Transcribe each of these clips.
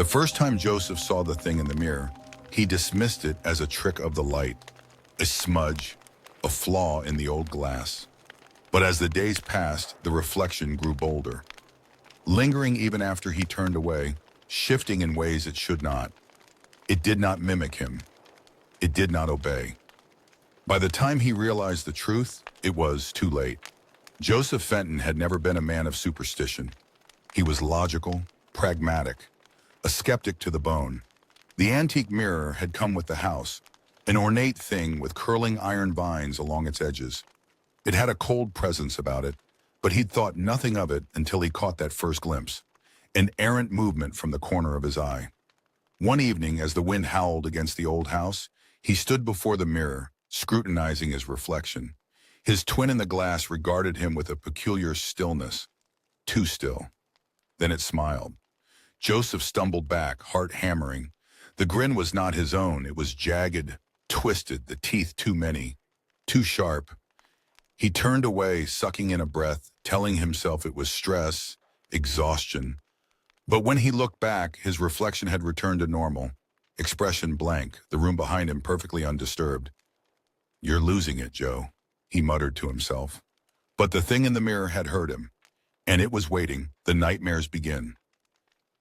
The first time Joseph saw the thing in the mirror, he dismissed it as a trick of the light, a smudge, a flaw in the old glass. But as the days passed, the reflection grew bolder, lingering even after he turned away, shifting in ways it should not. It did not mimic him. It did not obey. By the time he realized the truth, it was too late. Joseph Fenton had never been a man of superstition. He was logical, pragmatic, a skeptic to the bone. The antique mirror had come with the house, an ornate thing with curling iron vines along its edges. It had a cold presence about it, but he'd thought nothing of it until he caught that first glimpse, an errant movement from the corner of his eye. One evening, as the wind howled against the old house, he stood before the mirror, scrutinizing his reflection. His twin in the glass regarded him with a peculiar stillness, too still. Then it smiled. Joseph stumbled back, heart hammering. The grin was not his own. It was jagged, twisted, the teeth too many, too sharp. He turned away, sucking in a breath, telling himself it was stress, exhaustion. But when he looked back, his reflection had returned to normal, expression blank, the room behind him perfectly undisturbed. "You're losing it, Joe," he muttered to himself. But the thing in the mirror had heard him, and it was waiting. The nightmares begin.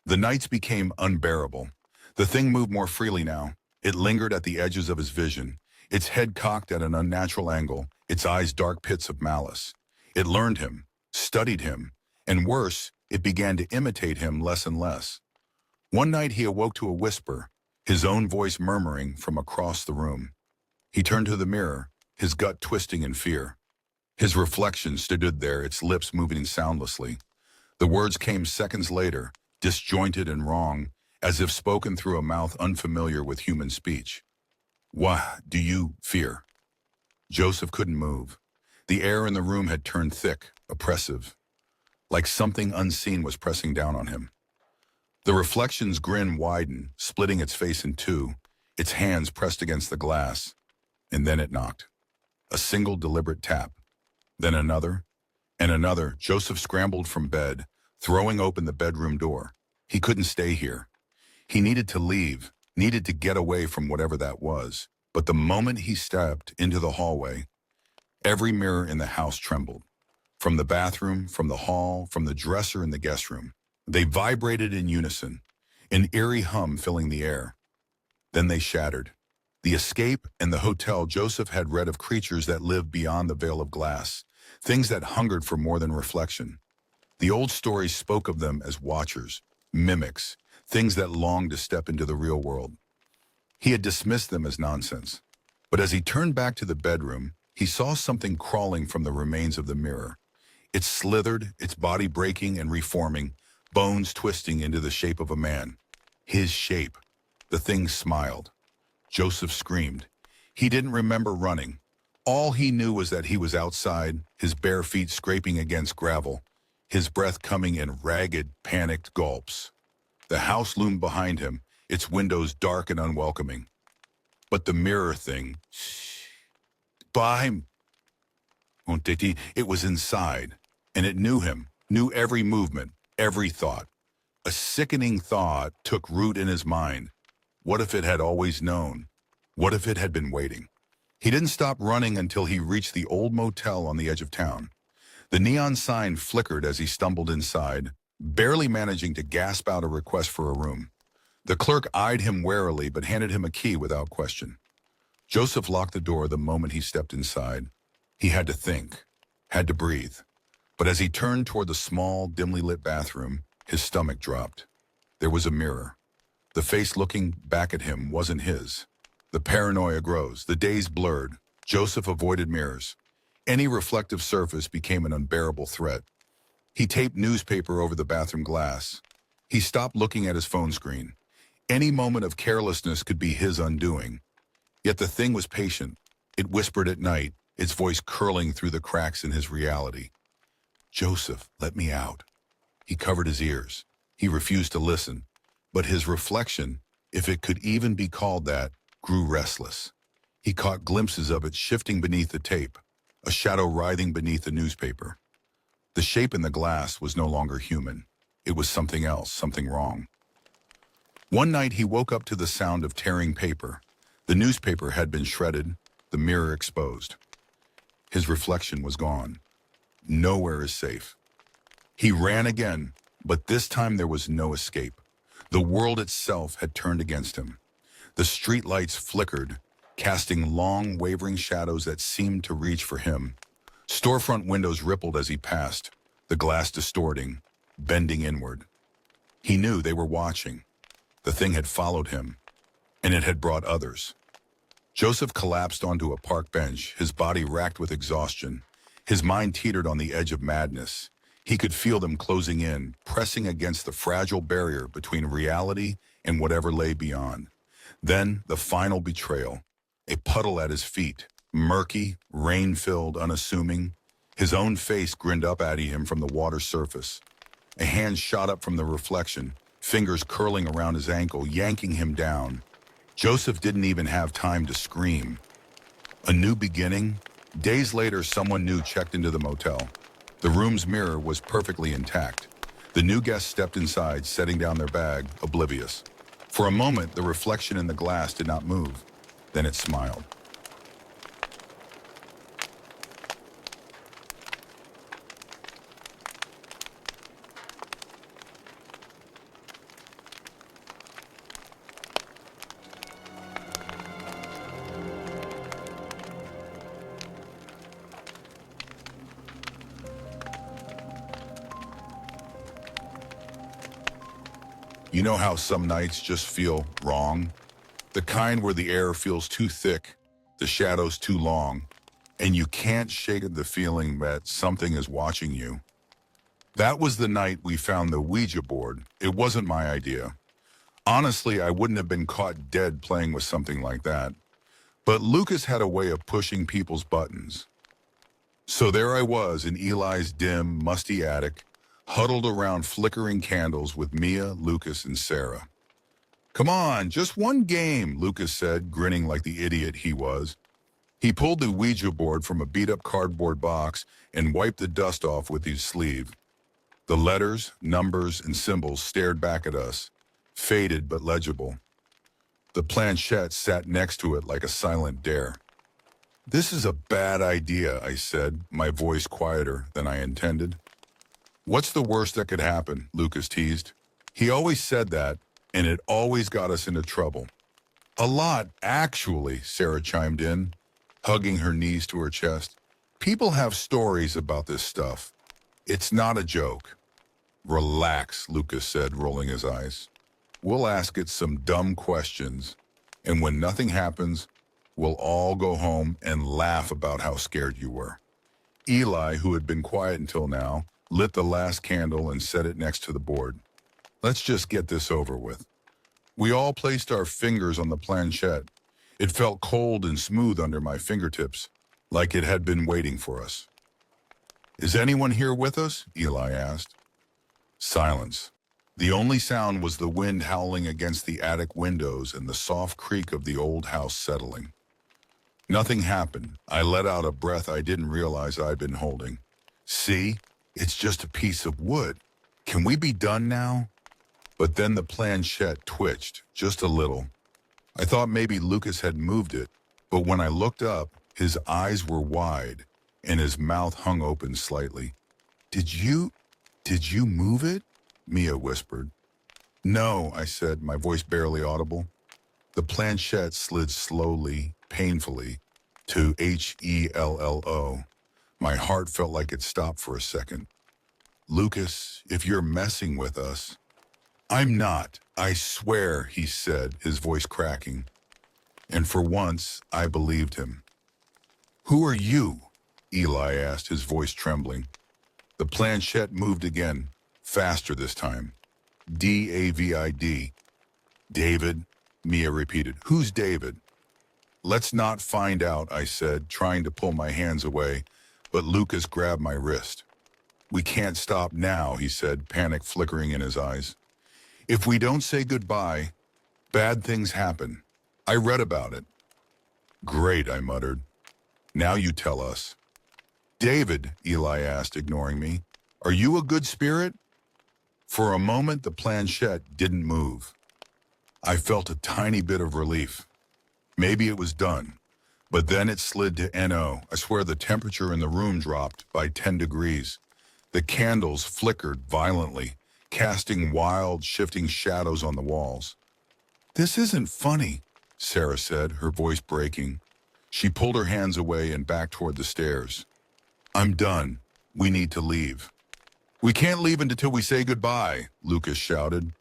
The nights became unbearable. The thing moved more freely now. It lingered at the edges of his vision, its head cocked at an unnatural angle, its eyes dark pits of malice. It learned him, studied him, and worse, it began to imitate him less and less. One night he awoke to a whisper, his own voice murmuring from across the room. He turned to the mirror, his gut twisting in fear. His reflection stood there, its lips moving soundlessly. The words came seconds later, disjointed and wrong, as if spoken through a mouth unfamiliar with human speech. "What do you fear?" Joseph couldn't move. The air in the room had turned thick, oppressive, like something unseen was pressing down on him. The reflection's grin widened, splitting its face in two, its hands pressed against the glass, and then it knocked. A single deliberate tap, then another, and another. Joseph scrambled from bed, throwing open the bedroom door. He couldn't stay here. He needed to leave, needed to get away from whatever that was. But the moment he stepped into the hallway, every mirror in the house trembled. From the bathroom, from the hall, from the dresser in the guest room. They vibrated in unison, an eerie hum filling the air. Then they shattered. The escape and the hotel. Joseph had read of creatures that lived beyond the veil of glass, things that hungered for more than reflection. The old stories spoke of them as watchers, mimics, things that longed to step into the real world. He had dismissed them as nonsense. But as he turned back to the bedroom, he saw something crawling from the remains of the mirror. It slithered, its body breaking and reforming, bones twisting into the shape of a man. His shape. The thing smiled. Joseph screamed. He didn't remember running. All he knew was that he was outside, his bare feet scraping against gravel, his breath coming in ragged, panicked gulps. The house loomed behind him, its windows dark and unwelcoming. But the mirror thing, it was inside, and it knew him, knew every movement, every thought. A sickening thought took root in his mind. What if it had always known? What if it had been waiting? He didn't stop running until he reached the old motel on the edge of town. The neon sign flickered as he stumbled inside, barely managing to gasp out a request for a room. The clerk eyed him warily but handed him a key without question. Joseph locked the door the moment he stepped inside. He had to think, had to breathe. But as he turned toward the small, dimly lit bathroom, his stomach dropped. There was a mirror. The face looking back at him wasn't his. The paranoia grows. The days blurred. Joseph avoided mirrors. Any reflective surface became an unbearable threat. He taped newspaper over the bathroom glass. He stopped looking at his phone screen. Any moment of carelessness could be his undoing. Yet the thing was patient. It whispered at night, its voice curling through the cracks in his reality. "Joseph, let me out." He covered his ears. He refused to listen. But his reflection, if it could even be called that, grew restless. He caught glimpses of it shifting beneath the tape, a shadow writhing beneath the newspaper. The shape in the glass was no longer human. It was something else, something wrong. One night he woke up to the sound of tearing paper. The newspaper had been shredded, the mirror exposed. His reflection was gone. Nowhere is safe. He ran again, but this time there was no escape. The world itself had turned against him. The streetlights flickered, casting long, wavering shadows that seemed to reach for him. Storefront windows rippled as he passed, the glass distorting, bending inward. He knew they were watching. The thing had followed him, and it had brought others. Joseph collapsed onto a park bench, his body racked with exhaustion. His mind teetered on the edge of madness. He could feel them closing in, pressing against the fragile barrier between reality and whatever lay beyond. Then the final betrayal, a puddle at his feet, murky, rain-filled, unassuming. His own face grinned up at him from the water's surface. A hand shot up from the reflection, fingers curling around his ankle, yanking him down. Joseph didn't even have time to scream. A new beginning? Days later, someone new checked into the motel. The room's mirror was perfectly intact. The new guest stepped inside, setting down their bag, oblivious. For a moment, the reflection in the glass did not move. Then it smiled. You know how some nights just feel wrong? The kind where the air feels too thick, the shadows too long, and you can't shake the feeling that something is watching you. That was the night we found the Ouija board. It wasn't my idea. Honestly, I wouldn't have been caught dead playing with something like that. But Lucas had a way of pushing people's buttons. So there I was in Eli's dim, musty attic, huddled around flickering candles with Mia, Lucas, and Sarah. "Come on, just one game," Lucas said, grinning like the idiot he was. He pulled the Ouija board from a beat-up cardboard box and wiped the dust off with his sleeve. The letters, numbers, and symbols stared back at us, faded but legible. The planchette sat next to it like a silent dare. "This is a bad idea," I said, my voice quieter than I intended. "What's the worst that could happen?" Lucas teased. He always said that, and it always got us into trouble. "A lot, actually," Sarah chimed in, hugging her knees to her chest. "People have stories about this stuff. It's not a joke." "Relax," Lucas said, rolling his eyes. "We'll ask it some dumb questions, and when nothing happens, we'll all go home and laugh about how scared you were." Eli, who had been quiet until now, lit the last candle and set it next to the board. "Let's just get this over with." We all placed our fingers on the planchette. It felt cold and smooth under my fingertips, like it had been waiting for us. "Is anyone here with us?" Eli asked. Silence. The only sound was the wind howling against the attic windows and the soft creak of the old house settling. Nothing happened. I let out a breath I didn't realize I'd been holding. "See? It's just a piece of wood. Can we be done now?" But then the planchette twitched, just a little. I thought maybe Lucas had moved it, but when I looked up, his eyes were wide, and his mouth hung open slightly. Did you move it?" Mia whispered. "No," I said, my voice barely audible. The planchette slid slowly, painfully, to HELLO. My heart felt like it stopped for a second. "Lucas, if you're messing with us..." "I'm not, I swear," he said, his voice cracking. And for once, I believed him. "Who are you?" Eli asked, his voice trembling. The planchette moved again, faster this time. DAVID. "David," Mia repeated. "Who's David?" "Let's not find out," I said, trying to pull my hands away, but Lucas grabbed my wrist. "We can't stop now," he said, panic flickering in his eyes. "If we don't say goodbye, bad things happen. I read about it." "Great," I muttered. "Now you tell us." "David," Eli asked, ignoring me, "are you a good spirit?" For a moment, the planchette didn't move. I felt a tiny bit of relief. Maybe it was done. But then it slid to NO. I swear the temperature in the room dropped by 10 degrees. The candles flickered violently, casting wild, shifting shadows on the walls. "This isn't funny," Sarah said, her voice breaking. She pulled her hands away and back toward the stairs. "I'm done. We need to leave." "We can't leave until we say goodbye," Lucas shouted.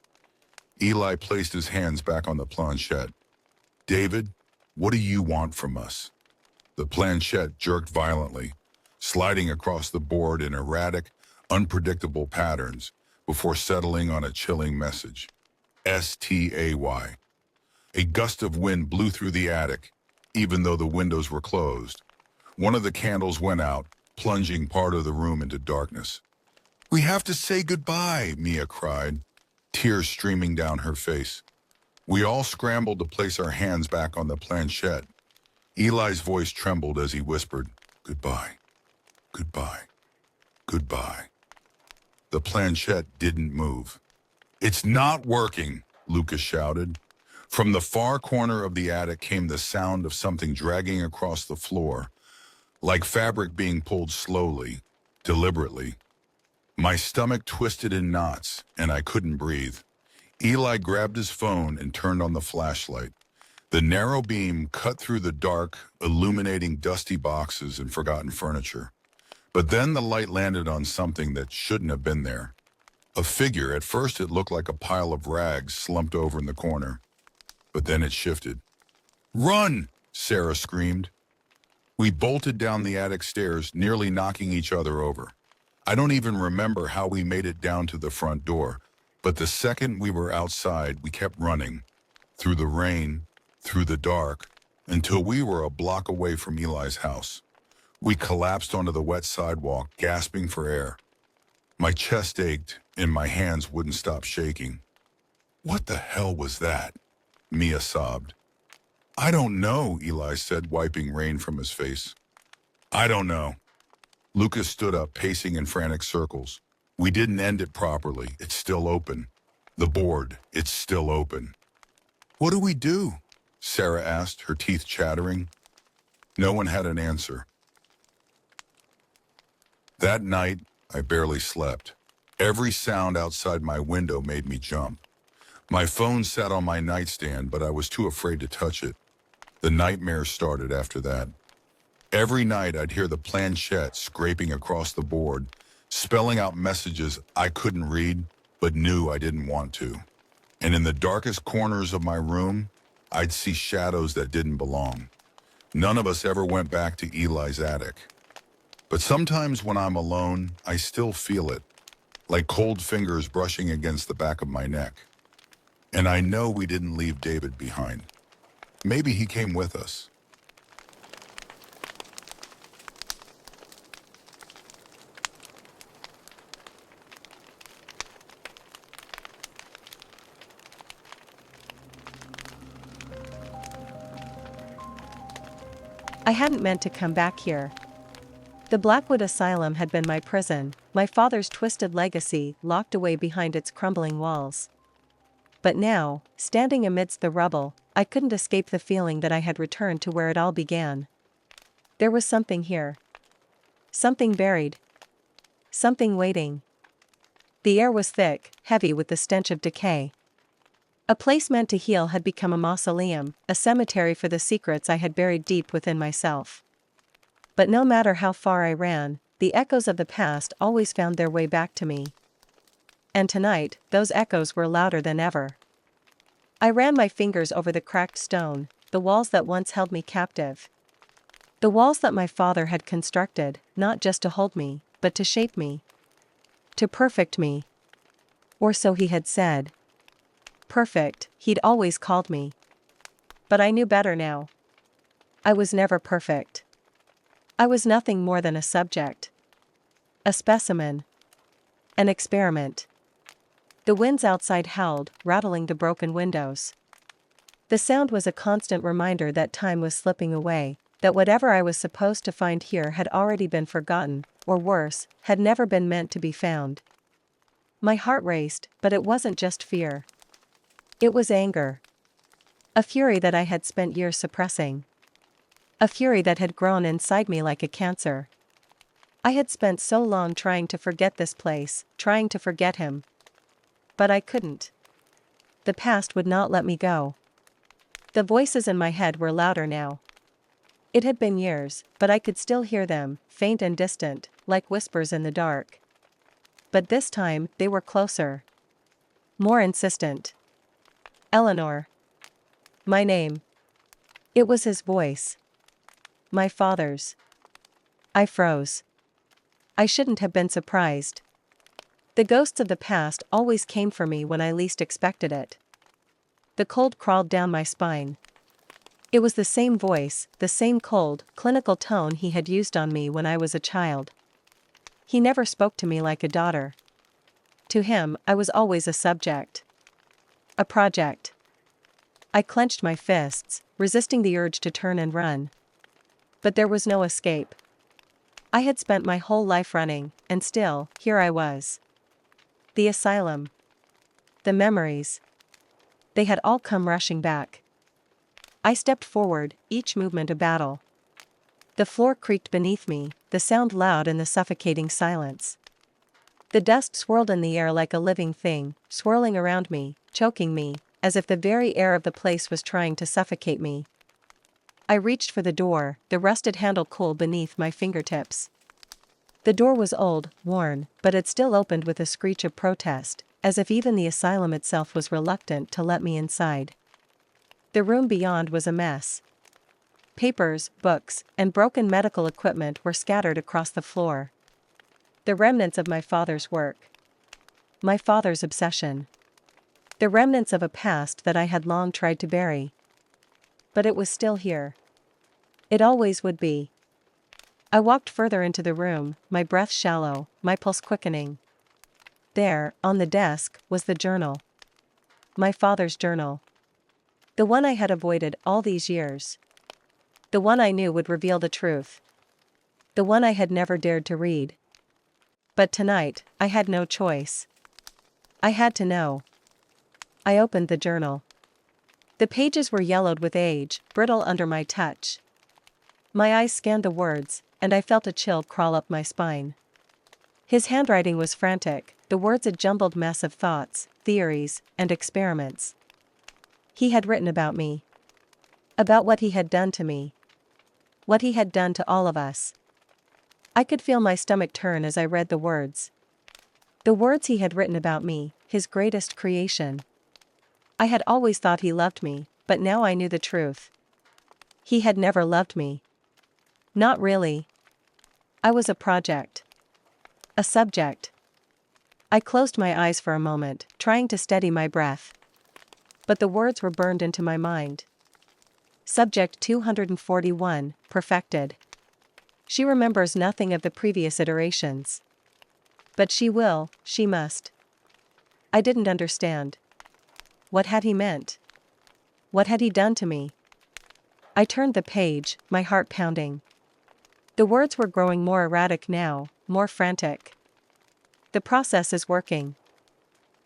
Eli placed his hands back on the planchette. "David, what do you want from us?" The planchette jerked violently, sliding across the board in erratic, unpredictable patterns before settling on a chilling message. STAY. A gust of wind blew through the attic, even though the windows were closed. One of the candles went out, plunging part of the room into darkness. "We have to say goodbye," Mia cried, tears streaming down her face. We all scrambled to place our hands back on the planchette. Eli's voice trembled as he whispered, "Goodbye, goodbye, goodbye." The planchette didn't move. "It's not working," Lucas shouted. From the far corner of the attic came the sound of something dragging across the floor, like fabric being pulled slowly, deliberately. My stomach twisted in knots, and I couldn't breathe. Eli grabbed his phone and turned on the flashlight. The narrow beam cut through the dark, illuminating dusty boxes and forgotten furniture. But then the light landed on something that shouldn't have been there. A figure. At first it looked like a pile of rags slumped over in the corner. But then it shifted. "Run!" Sarah screamed. We bolted down the attic stairs, nearly knocking each other over. I don't even remember how we made it down to the front door, but the second we were outside, we kept running. Through the rain, through the dark, until we were a block away from Eli's house. We collapsed onto the wet sidewalk, gasping for air. My chest ached, and my hands wouldn't stop shaking. "What the hell was that?" Mia sobbed. "I don't know," Eli said, wiping rain from his face. "I don't know." Lucas stood up, pacing in frantic circles. "We didn't end it properly. It's still open. The board, it's still open." "What do we do?" Sarah asked, her teeth chattering. No one had an answer. That night, I barely slept. Every sound outside my window made me jump. My phone sat on my nightstand, but I was too afraid to touch it. The nightmares started after that. Every night I'd hear the planchette scraping across the board, spelling out messages I couldn't read, but knew I didn't want to. And in the darkest corners of my room, I'd see shadows that didn't belong. None of us ever went back to Eli's attic. But sometimes when I'm alone, I still feel it, like cold fingers brushing against the back of my neck. And I know we didn't leave David behind. Maybe he came with us. I hadn't meant to come back here. The Blackwood Asylum had been my prison, my father's twisted legacy locked away behind its crumbling walls. But now, standing amidst the rubble, I couldn't escape the feeling that I had returned to where it all began. There was something here. Something buried. Something waiting. The air was thick, heavy with the stench of decay. A place meant to heal had become a mausoleum, a cemetery for the secrets I had buried deep within myself. But no matter how far I ran, the echoes of the past always found their way back to me. And tonight, those echoes were louder than ever. I ran my fingers over the cracked stone, the walls that once held me captive. The walls that my father had constructed, not just to hold me, but to shape me. To perfect me. Or so he had said. Perfect, he'd always called me. But I knew better now. I was never perfect. I was nothing more than a subject. A specimen. An experiment. The winds outside howled, rattling the broken windows. The sound was a constant reminder that time was slipping away, that whatever I was supposed to find here had already been forgotten, or worse, had never been meant to be found. My heart raced, but it wasn't just fear. It was anger. A fury that I had spent years suppressing. A fury that had grown inside me like a cancer. I had spent so long trying to forget this place, trying to forget him. But I couldn't. The past would not let me go. The voices in my head were louder now. It had been years, but I could still hear them, faint and distant, like whispers in the dark. But this time, they were closer. More insistent. Eleanor. My name. It was his voice. My father's. I froze. I shouldn't have been surprised. The ghosts of the past always came for me when I least expected it. The cold crawled down my spine. It was the same voice, the same cold, clinical tone he had used on me when I was a child. He never spoke to me like a daughter. To him, I was always a subject. A project. I clenched my fists, resisting the urge to turn and run. But there was no escape. I had spent my whole life running, and still, here I was. The asylum. The memories. They had all come rushing back. I stepped forward, each movement a battle. The floor creaked beneath me, the sound loud in the suffocating silence. The dust swirled in the air like a living thing, swirling around me, choking me, as if the very air of the place was trying to suffocate me. I reached for the door, the rusted handle cool beneath my fingertips. The door was old, worn, but it still opened with a screech of protest, as if even the asylum itself was reluctant to let me inside. The room beyond was a mess. Papers, books, and broken medical equipment were scattered across the floor. The remnants of my father's work. My father's obsession. The remnants of a past that I had long tried to bury. But it was still here. It always would be. I walked further into the room, my breath shallow, my pulse quickening. There, on the desk, was the journal. My father's journal. The one I had avoided all these years. The one I knew would reveal the truth. The one I had never dared to read. But tonight, I had no choice. I had to know. I opened the journal. The pages were yellowed with age, brittle under my touch. My eyes scanned the words, and I felt a chill crawl up my spine. His handwriting was frantic, the words a jumbled mess of thoughts, theories, and experiments. He had written about me. About what he had done to me. What he had done to all of us. I could feel my stomach turn as I read the words. The words he had written about me, his greatest creation. I had always thought he loved me, but now I knew the truth. He had never loved me. Not really. I was a project. A subject. I closed my eyes for a moment, trying to steady my breath. But the words were burned into my mind. Subject 241, perfected. She remembers nothing of the previous iterations. But she will, she must. I didn't understand. What had he meant? What had he done to me? I turned the page, my heart pounding. The words were growing more erratic now, more frantic. The process is working.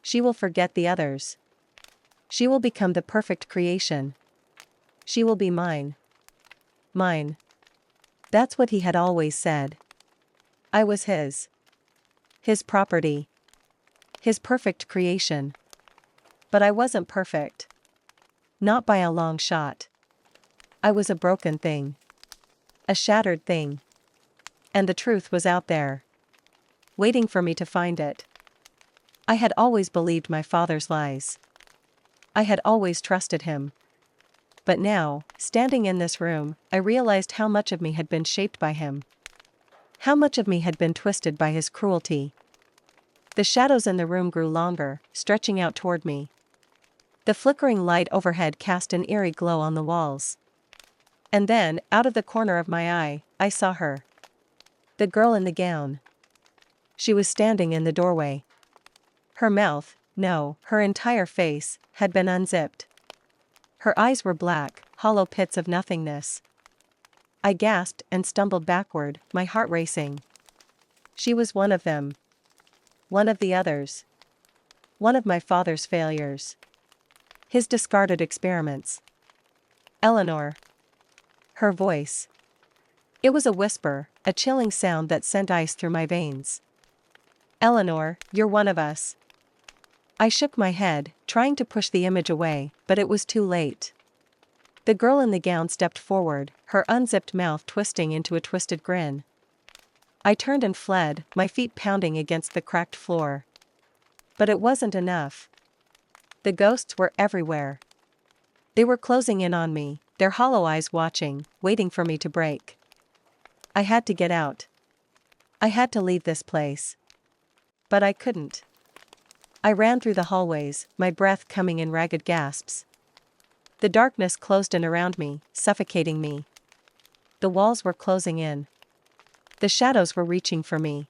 She will forget the others. She will become the perfect creation. She will be mine. Mine. That's what he had always said. I was his. His property. His perfect creation. But I wasn't perfect. Not by a long shot. I was a broken thing. A shattered thing. And the truth was out there. Waiting for me to find it. I had always believed my father's lies. I had always trusted him. But now, standing in this room, I realized how much of me had been shaped by him. How much of me had been twisted by his cruelty. The shadows in the room grew longer, stretching out toward me. The flickering light overhead cast an eerie glow on the walls. And then, out of the corner of my eye, I saw her. The girl in the gown. She was standing in the doorway. Her mouth, no, her entire face, had been unzipped. Her eyes were black, hollow pits of nothingness. I gasped and stumbled backward, my heart racing. She was one of them. One of the others. One of my father's failures. His discarded experiments. Eleanor. Her voice. It was a whisper, a chilling sound that sent ice through my veins. Eleanor, you're one of us. I shook my head, trying to push the image away, but it was too late. The girl in the gown stepped forward, her unzipped mouth twisting into a twisted grin. I turned and fled, my feet pounding against the cracked floor. But it wasn't enough. The ghosts were everywhere. They were closing in on me, their hollow eyes watching, waiting for me to break. I had to get out. I had to leave this place. But I couldn't. I ran through the hallways, my breath coming in ragged gasps. The darkness closed in around me, suffocating me. The walls were closing in. The shadows were reaching for me.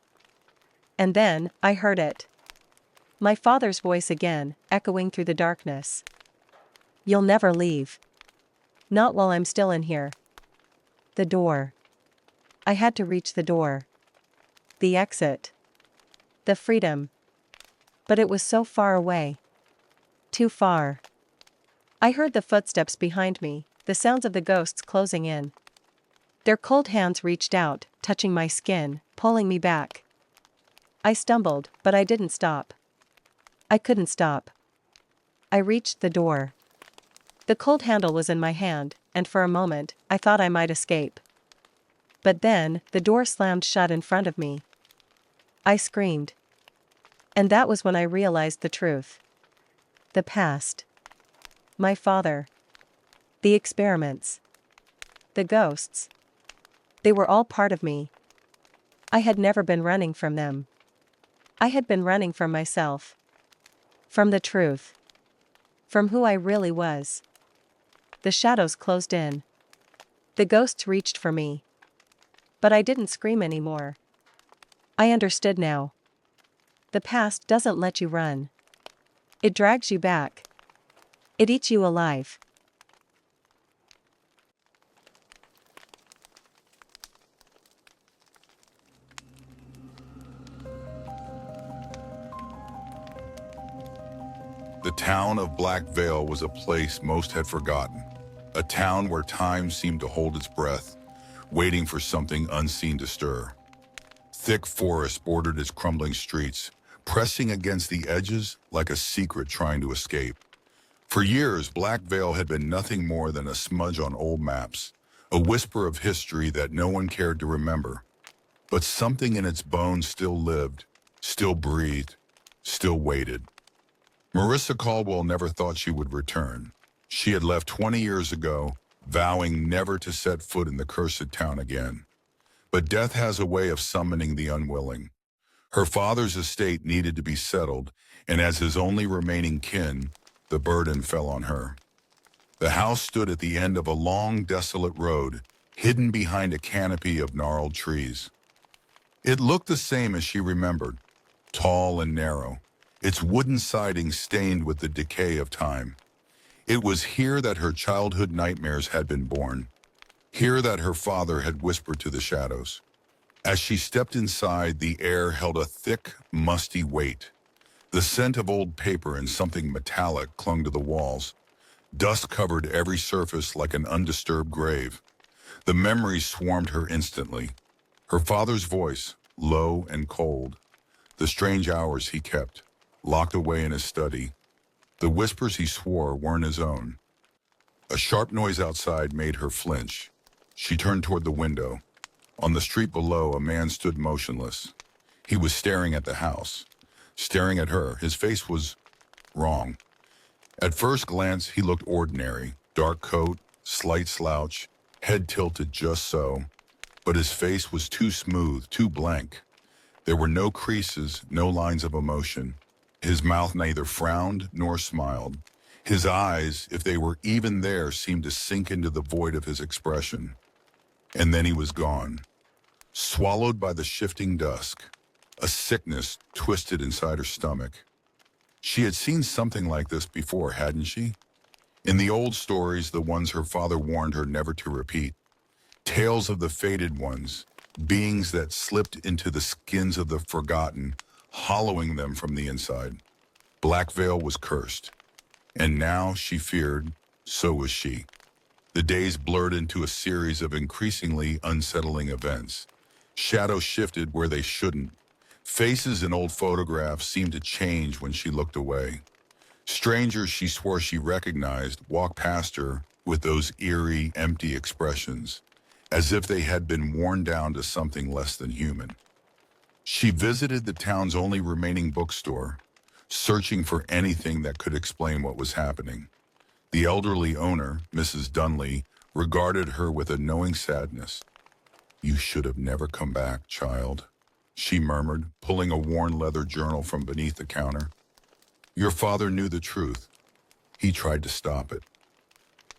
And then, I heard it. My father's voice again, echoing through the darkness. You'll never leave. Not while I'm still in here. The door. I had to reach the door. The exit. The freedom. But it was so far away. Too far. I heard the footsteps behind me, the sounds of the ghosts closing in. Their cold hands reached out, touching my skin, pulling me back. I stumbled, but I didn't stop. I couldn't stop. I reached the door. The cold handle was in my hand, and for a moment, I thought I might escape. But then, the door slammed shut in front of me. I screamed. And that was when I realized the truth. The past. My father. The experiments. The ghosts. They were all part of me. I had never been running from them. I had been running from myself. From the truth. From who I really was. The shadows closed in. The ghosts reached for me. But I didn't scream anymore. I understood now. The past doesn't let you run. It drags you back. It eats you alive. The town of Black Veil was a place most had forgotten. A town where time seemed to hold its breath, waiting for something unseen to stir. Thick forest bordered its crumbling streets, pressing against the edges like a secret trying to escape. For years, Black Veil had been nothing more than a smudge on old maps, a whisper of history that no one cared to remember. But something in its bones still lived, still breathed, still waited. Marissa Caldwell never thought she would return. She had left 20 years ago, vowing never to set foot in the cursed town again. But death has a way of summoning the unwilling. Her father's estate needed to be settled, and as his only remaining kin, the burden fell on her. The house stood at the end of a long, desolate road, hidden behind a canopy of gnarled trees. It looked the same as she remembered, tall and narrow, its wooden siding stained with the decay of time. It was here that her childhood nightmares had been born, here that her father had whispered to the shadows. As she stepped inside, the air held a thick, musty weight. The scent of old paper and something metallic clung to the walls. Dust covered every surface like an undisturbed grave. The memories swarmed her instantly. Her father's voice, low and cold. The strange hours he kept, locked away in his study. The whispers he swore weren't his own. A sharp noise outside made her flinch. She turned toward the window. On the street below, a man stood motionless. He was staring at the house, staring at her. His face was wrong. At first glance, he looked ordinary. Dark coat, slight slouch, head tilted just so. But his face was too smooth, too blank. There were no creases, no lines of emotion. His mouth neither frowned nor smiled. His eyes, if they were even there, seemed to sink into the void of his expression. And then he was gone, swallowed by the shifting dusk. A sickness twisted inside her stomach. She had seen something like this before, hadn't she? In the old stories, the ones her father warned her never to repeat. Tales of the fated ones, beings that slipped into the skins of the forgotten, hollowing them from the inside. Black Veil was cursed. And now, she feared, so was she. The days blurred into a series of increasingly unsettling events. Shadows shifted where they shouldn't. Faces in old photographs seemed to change when she looked away. Strangers she swore she recognized walked past her with those eerie, empty expressions, as if they had been worn down to something less than human. She visited the town's only remaining bookstore, searching for anything that could explain what was happening. The elderly owner, Mrs. Dunley, regarded her with a knowing sadness. "You should have never come back, child," she murmured, pulling a worn leather journal from beneath the counter. "Your father knew the truth. He tried to stop it."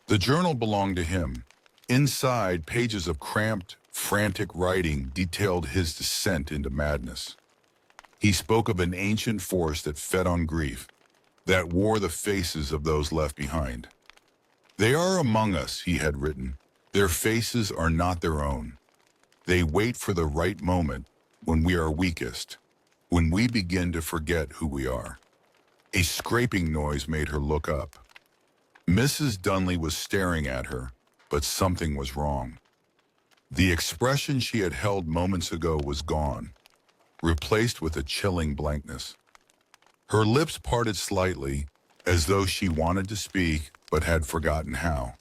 The journal belonged to him. Inside, pages of cramped, frantic writing detailed his descent into madness. He spoke of an ancient force that fed on grief, that wore the faces of those left behind. "They are among us," he had written. "Their faces are not their own. They wait for the right moment when we are weakest, when we begin to forget who we are." A scraping noise made her look up. Mrs. Dunley was staring at her, but something was wrong. The expression she had held moments ago was gone, replaced with a chilling blankness. Her lips parted slightly, as though she wanted to speak but had forgotten how.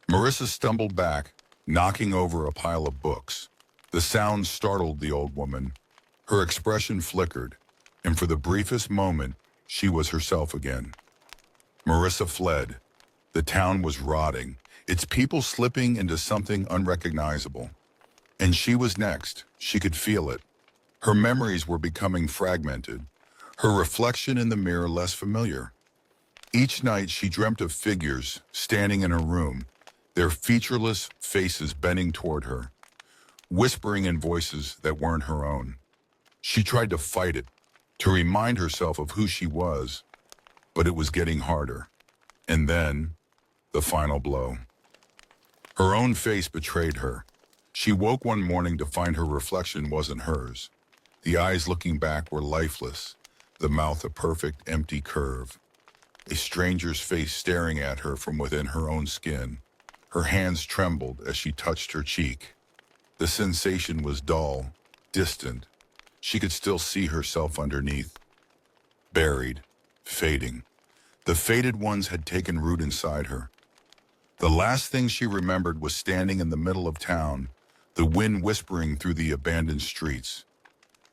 Marissa stumbled back, knocking over a pile of books. The sound startled the old woman. Her expression flickered, and for the briefest moment, she was herself again. Marissa fled. The town was rotting, its people slipping into something unrecognizable. And she was next. She could feel it. Her memories were becoming fragmented, her reflection in the mirror less familiar. Each night she dreamt of figures standing in her room, their featureless faces bending toward her, whispering in voices that weren't her own. She tried to fight it, to remind herself of who she was, but it was getting harder. And then, the final blow. Her own face betrayed her. She woke one morning to find her reflection wasn't hers. The eyes looking back were lifeless, the mouth a perfect, empty curve. A stranger's face staring at her from within her own skin. Her hands trembled as she touched her cheek. The sensation was dull, distant. She could still see herself underneath. Buried, fading. The faded ones had taken root inside her. The last thing she remembered was standing in the middle of town, the wind whispering through the abandoned streets.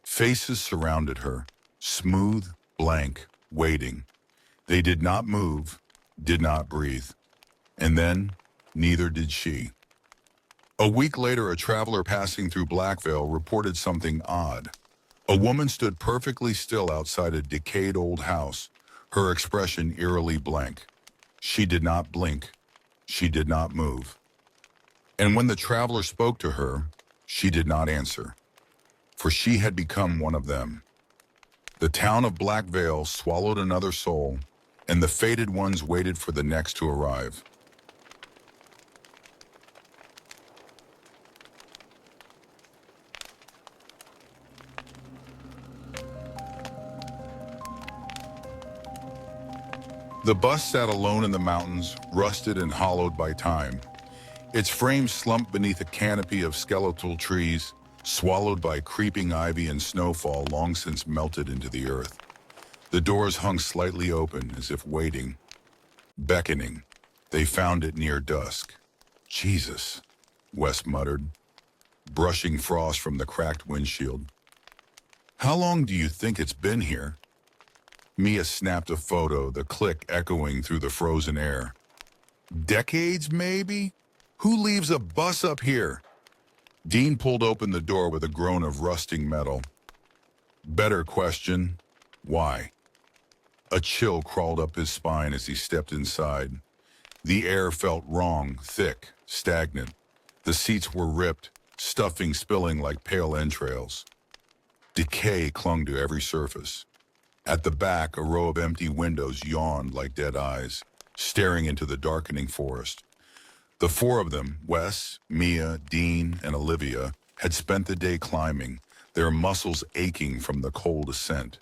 Faces surrounded her, smooth, blank, waiting. They did not move, did not breathe. And then, neither did she. A week later, a traveler passing through Blackvale reported something odd. A woman stood perfectly still outside a decayed old house, her expression eerily blank. She did not blink. She did not move. And when the traveler spoke to her, she did not answer, for she had become one of them. The town of Blackvale swallowed another soul, and the faded ones waited for the next to arrive. The bus sat alone in the mountains, rusted and hollowed by time. Its frame slumped beneath a canopy of skeletal trees, swallowed by creeping ivy and snowfall long since melted into the earth. The doors hung slightly open, as if waiting, beckoning. They found it near dusk. "Jesus," Wes muttered, brushing frost from the cracked windshield. "How long do you think it's been here?" Mia snapped a photo, the click echoing through the frozen air. "Decades, maybe? Who leaves a bus up here?" Dean pulled open the door with a groan of rusting metal. "Better question, why?" A chill crawled up his spine as he stepped inside. The air felt wrong, thick, stagnant. The seats were ripped, stuffing spilling like pale entrails. Decay clung to every surface. At the back, a row of empty windows yawned like dead eyes, staring into the darkening forest. The four of them, Wes, Mia, Dean, and Olivia, had spent the day climbing, their muscles aching from the cold ascent.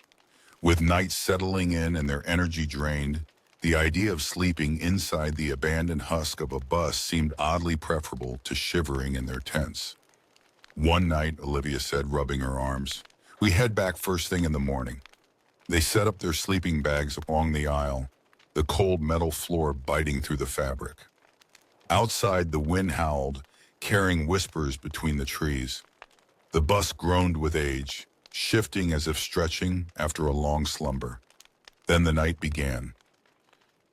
With night settling in and their energy drained, The idea of sleeping inside the abandoned husk of a bus seemed oddly preferable to shivering in their tents. One night, Olivia said, rubbing her arms, we head back first thing in the morning. They set up their sleeping bags along the aisle, the cold metal floor biting through the fabric. Outside, the wind howled, carrying whispers between the trees. The bus groaned with age, shifting as if stretching after a long slumber. Then the night began.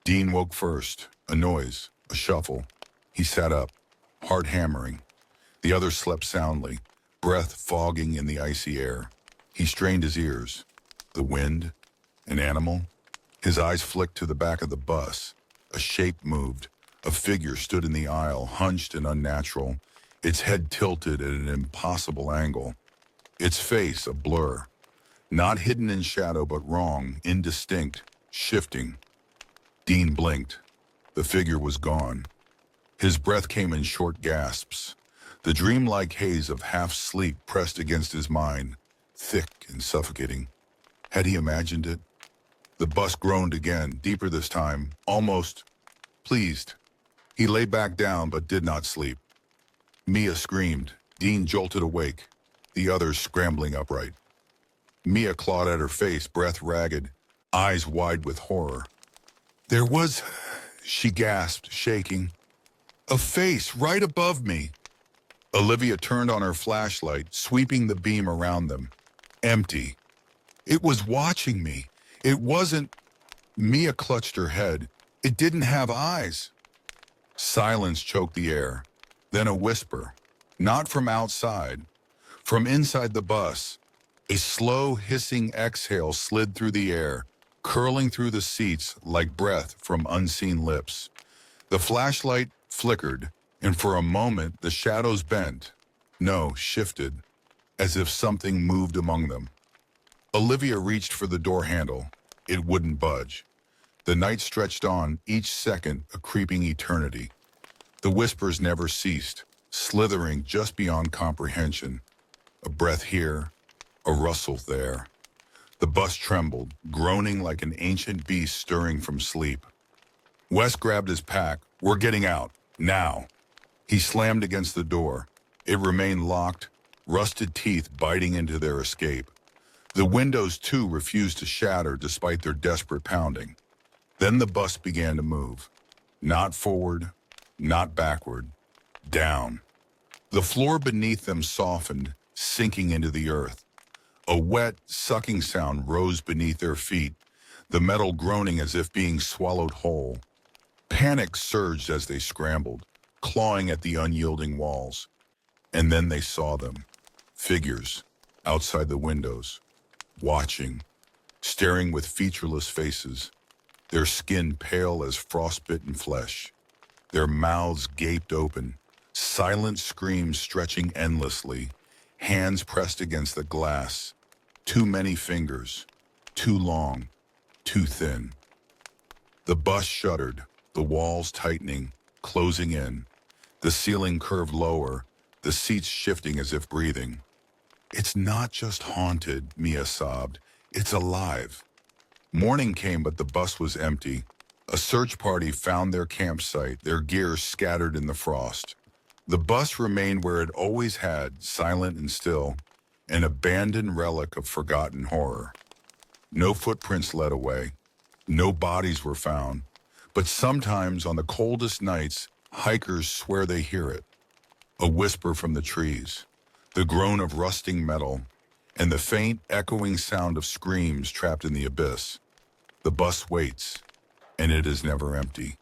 Dean woke first, a noise, a shuffle. He sat up, heart hammering. The others slept soundly, breath fogging in the icy air. He strained his ears. The wind? An animal? His eyes flicked to the back of the bus. A shape moved. A figure stood in the aisle, hunched and unnatural, its head tilted at an impossible angle. Its face a blur. Not hidden in shadow, but wrong, indistinct, shifting. Dean blinked. The figure was gone. His breath came in short gasps. The dreamlike haze of half-sleep pressed against his mind, thick and suffocating. Had he imagined it? The bus groaned again, deeper this time, almost pleased. He lay back down but did not sleep. Mia screamed. Dean jolted awake, the others scrambling upright. Mia clawed at her face, breath ragged, eyes wide with horror. There was, she gasped, shaking, a face right above me. Olivia turned on her flashlight, sweeping the beam around them. Empty. It was watching me. It wasn't. Mia clutched her head. It didn't have eyes. Silence choked the air. Then a whisper. Not from outside. From inside the bus. A slow, hissing exhale slid through the air, curling through the seats like breath from unseen lips. The flashlight flickered, and for a moment the shadows bent. No, shifted, as if something moved among them. Olivia reached for the door handle. It wouldn't budge. The night stretched on, each second a creeping eternity. The whispers never ceased, slithering just beyond comprehension. A breath here, a rustle there. The bus trembled, groaning like an ancient beast stirring from sleep. Wes grabbed his pack. We're getting out, now. He slammed against the door. It remained locked, rusted teeth biting into their escape. The windows, too, refused to shatter despite their desperate pounding. Then the bus began to move. Not forward, not backward, down. The floor beneath them softened, sinking into the earth. A wet, sucking sound rose beneath their feet, the metal groaning as if being swallowed whole. Panic surged as they scrambled, clawing at the unyielding walls. And then they saw them. Figures, outside the windows, watching, staring with featureless faces, their skin pale as frostbitten flesh, their mouths gaped open, silent screams stretching endlessly, hands pressed against the glass, too many fingers, too long, too thin. The bus shuddered, the walls tightening, closing in, the ceiling curved lower, the seats shifting as if breathing. It's not just haunted, Mia sobbed. It's alive. Morning came, but the bus was empty. A search party found their campsite, their gear scattered in the frost. The bus remained where it always had, silent and still, an abandoned relic of forgotten horror. No footprints led away. No bodies were found. But sometimes on the coldest nights, hikers swear they hear it. A whisper from the trees, the groan of rusting metal, and the faint, echoing sound of screams trapped in the abyss. The bus waits, and it is never empty.